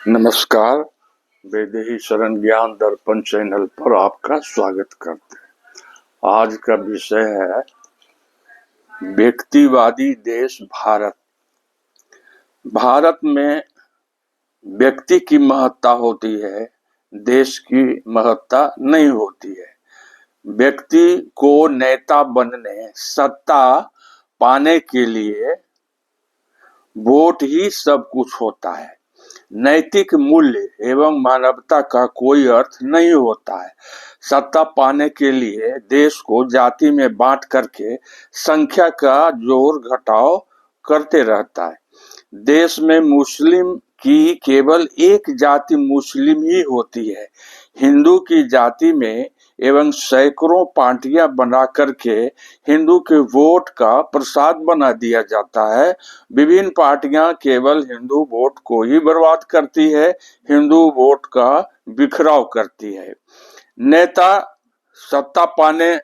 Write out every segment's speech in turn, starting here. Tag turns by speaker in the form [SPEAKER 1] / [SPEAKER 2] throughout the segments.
[SPEAKER 1] नमस्कार। वैदेही शरण ज्ञान दर्पण चैनल पर आपका स्वागत करते हैं। आज का विषय है व्यक्तिवादी देश भारत। भारत में व्यक्ति की महत्ता होती है, देश की महत्ता नहीं होती है। व्यक्ति को नेता बनने, सत्ता पाने के लिए वोट ही सब कुछ होता है। नैतिक मूल्य एवं मानवता का कोई अर्थ नहीं होता है। सत्ता पाने के लिए देश को जाति में बांट करके संख्या का जोड़ घटाव करते रहता है। देश में मुस्लिम की केवल एक जाति मुस्लिम ही होती है। हिंदू की जाति में एवं सैकड़ों पार्टियां बना करके हिंदू के वोट का प्रसाद बना दिया जाता है। विभिन्न पार्टियां केवल हिंदू वोट को ही बर्बाद करती है, हिंदू वोट का बिखराव करती है। नेता सत्ता पाने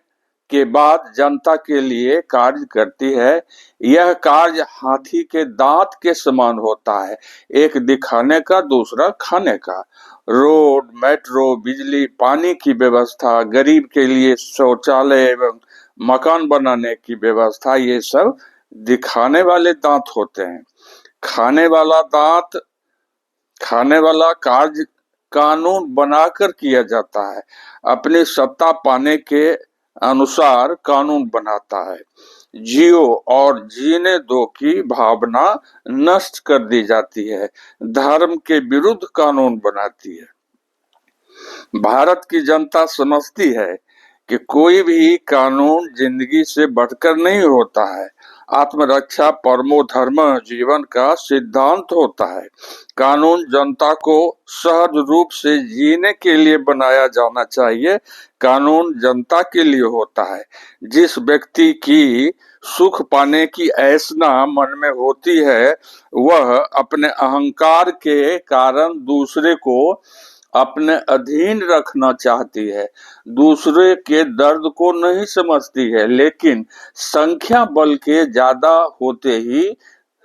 [SPEAKER 1] के बाद जनता के लिए कार्य करती है। यह कार्य हाथी के दांत के समान होता है, एक दिखाने का, दूसरा खाने का। रोड, मेट्रो, बिजली, पानी की व्यवस्था, गरीब के लिए शौचालय एवं मकान बनाने की व्यवस्था, ये सब दिखाने वाले दांत होते हैं। खाने वाला कार्य कानून बनाकर किया जाता है, अपनी सत्ता पाने के अनुसार कानून बनाता है। जियो और जीने दो की भावना नष्ट कर दी जाती है, धर्म के विरुद्ध कानून बनाती है। भारत की जनता समझती है कि कोई भी कानून जिंदगी से बढ़कर नहीं होता है। आत्मरक्षा परमो धर्म जीवन का सिद्धांत होता है। कानून जनता को सहज रूप से जीने के लिए बनाया जाना चाहिए। कानून जनता के लिए होता है। जिस व्यक्ति की सुख पाने की ऐसना मन में होती है, वह अपने अहंकार के कारण दूसरे को अपने अधीन रखना चाहती है, दूसरे के दर्द को नहीं समझती है। लेकिन संख्या बल के ज्यादा होते ही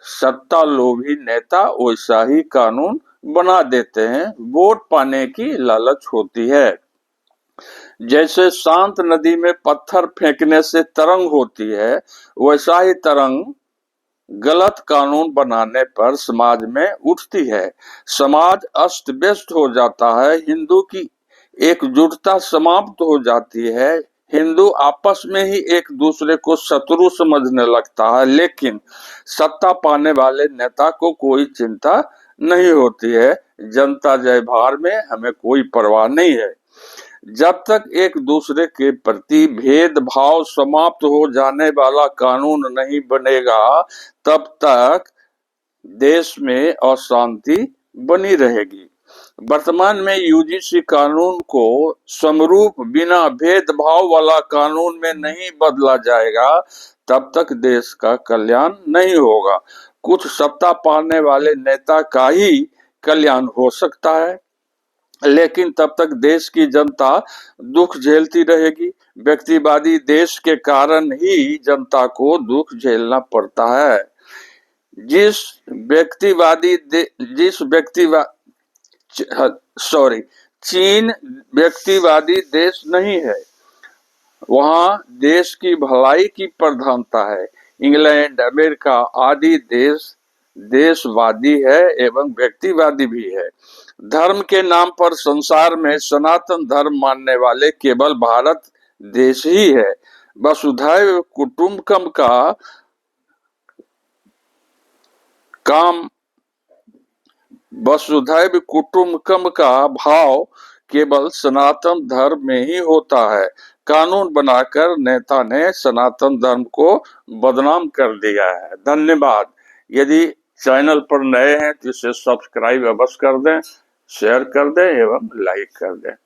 [SPEAKER 1] सत्ता लोभी नेता वैसा ही कानून बना देते हैं। वोट पाने की लालच होती है। जैसे शांत नदी में पत्थर फेंकने से तरंग होती है, वैसा ही तरंग गलत कानून बनाने पर समाज में उठती है। समाज अस्त व्यस्त हो जाता है, हिंदू की एकजुटता समाप्त हो जाती है। हिंदू आपस में ही एक दूसरे को शत्रु समझने लगता है। लेकिन सत्ता पाने वाले नेता को कोई चिंता नहीं होती है। जनता जय भारत में हमें कोई परवाह नहीं है। जब तक एक दूसरे के प्रति भेदभाव समाप्त हो जाने वाला कानून नहीं बनेगा, तब तक देश में अशांति बनी रहेगी। वर्तमान में यूजीसी कानून को समरूप बिना भेदभाव वाला कानून में नहीं बदला जाएगा, तब तक देश का कल्याण नहीं होगा। कुछ सत्ता पाने वाले नेता का ही कल्याण हो सकता है, लेकिन तब तक देश की जनता दुख झेलती रहेगी। व्यक्तिवादी देश के कारण ही जनता को दुख झेलना पड़ता है। जिस चीन व्यक्तिवादी देश नहीं है, वहां देश की भलाई की प्रधानता है। इंग्लैंड, अमेरिका आदि देश देशवादी है एवं व्यक्तिवादी भी है। धर्म के नाम पर संसार में सनातन धर्म मानने वाले केवल भारत देश ही है। वसुधैव कुटुंबकम का भाव केवल सनातन धर्म में ही होता है। कानून बनाकर नेता ने सनातन धर्म को बदनाम कर दिया है। धन्यवाद। यदि चैनल पर नए हैं तो इसे सब्सक्राइब अवश्य कर दें, शेयर कर दें एवं लाइक कर दें।